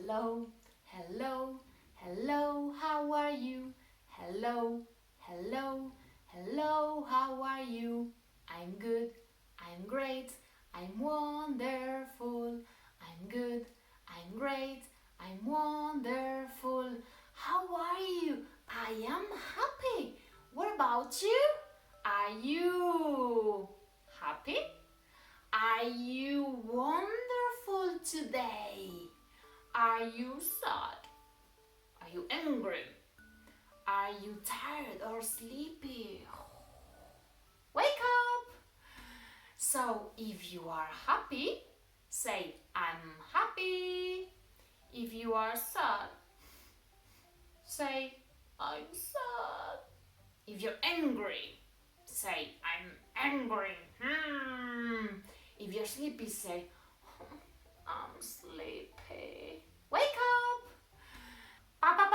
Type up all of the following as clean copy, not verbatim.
Hello, hello, hello, how are you? Hello, hello, hello, how are you? I'm good, I'm great, I'm wonderful. I'm good, I'm great, I'm wonderful. How are you? I am happy. What about you? Are you happy? Are you wonderful today? Are you sad? Are you angry? Are you tired or sleepy? Wake up! So, if you are happy, say, I'm happy. If you are sad, say, I'm sad. If you're angry, say, I'm angry. If you're sleepy, say, I'm sleepy. Wake up! Parrot!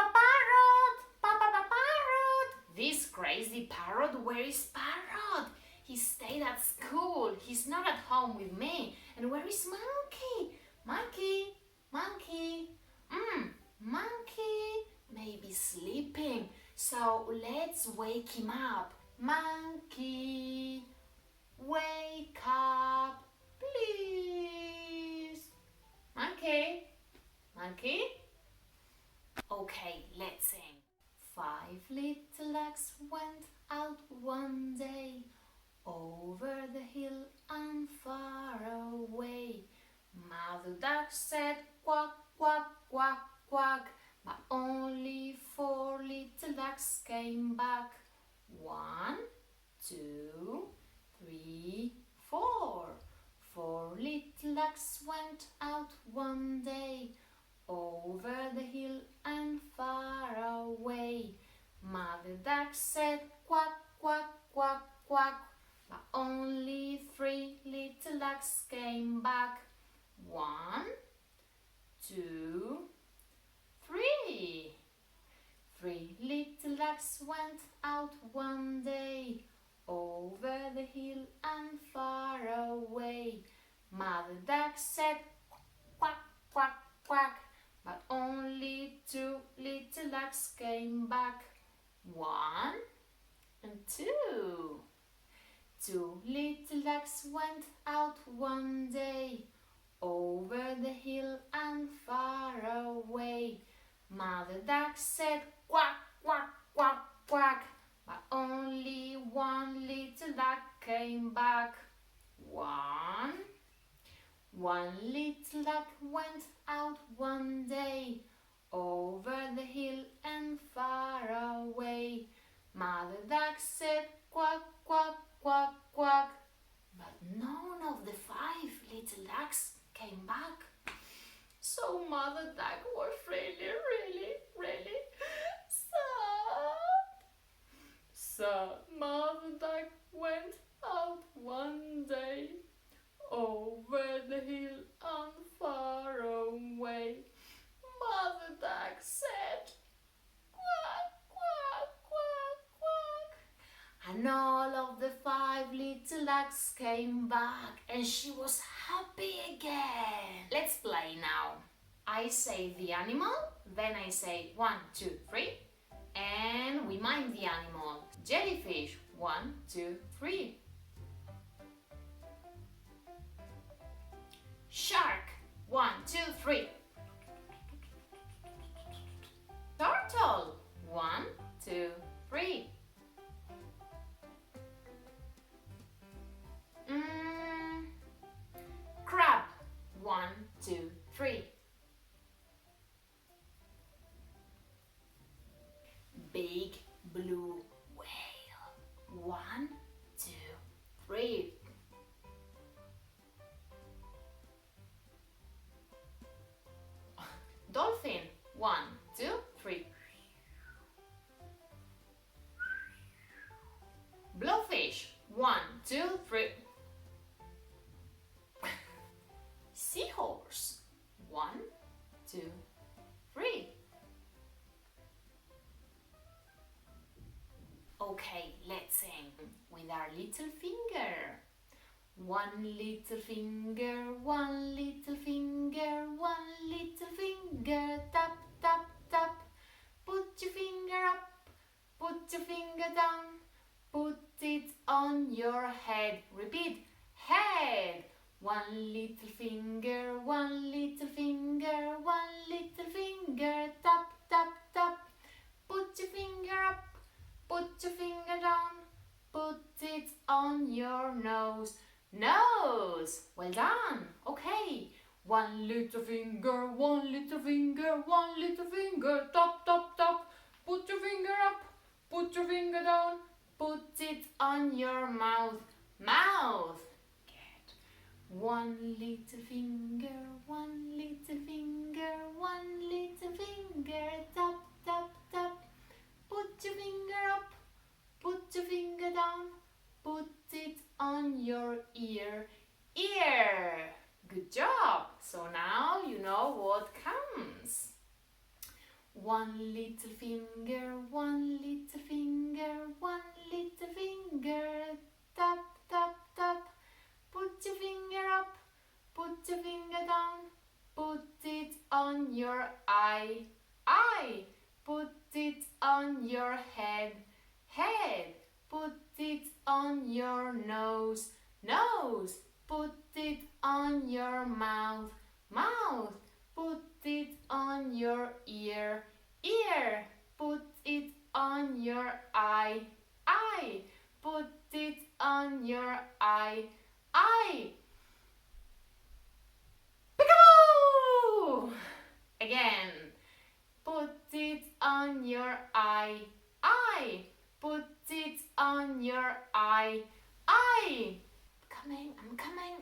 Parrot! This crazy parrot, where is Parrot? He stayed at school. He's not at home with me. And where is Monkey? Monkey, Monkey. Monkey may be sleeping. So let's wake him up. Monkey, wake up, please. Monkey, Monkey. Okay, let's sing. 5 little eggs went out one day over the hill and far away. Mother duck said quack, quack, quack, quack, but only 4 little ducks came back. 1, 2, 3, 4. 4 little ducks went out one day over the hill and far away. Mother duck said quack, quack, quack, quack, but only 3 little ducks came back. 1, 2, 3. 3 little ducks went out one day over the hill and far away. Mother duck said quack, quack, quack, but only 2 little ducks came back. 1 and 2. 2 little ducks went out one day over the hill and far away. Mother duck said quack, quack, quack, quack, but only 1 little duck came back. 1 little duck went out one day over the hill and far away. Mother duck said quack, quack, quack, quack, but none of the 5 little ducks came back. So Mother duck was really, really, really sad. So Mother duck went out one day over the hill and far away. Mother duck said quack, quack, quack, quack. And all of the 5 little ducks came back and she was happy again. Let's play now. I say the animal, then I say 1, 2, 3, and we mime the animal. Jellyfish, 1, 2, 3. Shark, 1, 2, 3. Turtle, 1, 2, 3. Crab, 1, 2, 3. Big blue whale, 1, 2, 3. Dolphin, 1, 2, 3. Blowfish, 1, 2, 3. Seahorse, 1, 2, 3. Okay, let's sing with our little finger. One little finger, one little finger, one little finger, tap, tap, tap. Put your finger up, put your finger down, put it on your head. Repeat, head. One little finger, one little finger, one little finger, tap, tap, tap. Put your finger up, put your finger down, put it on your nose. Nose! Well done. Okay. One little finger, one little finger, one little finger, tap, tap, tap. Put your finger up, put your finger down, put it on your mouth. Mouth. Good. One little finger, one little finger, one little finger, tap, tap, tap. Put your finger up, put your finger down, put it on your ear. Ear. Good job. So now you know what comes. One little finger, one little finger, one little finger, tap, tap, tap. Put your finger up, put your finger down, put it on your eye. Eye. Put it on your head. Head. Put it on your nose. Nose. Put it on your mouth. Mouth. Put it on your ear. Ear. Put it on your eye. Eye. Put it on your eye. Eye. Peekaboo! Again. Put it on your eye. Eye. Put it on your eye. Eye. I'm coming.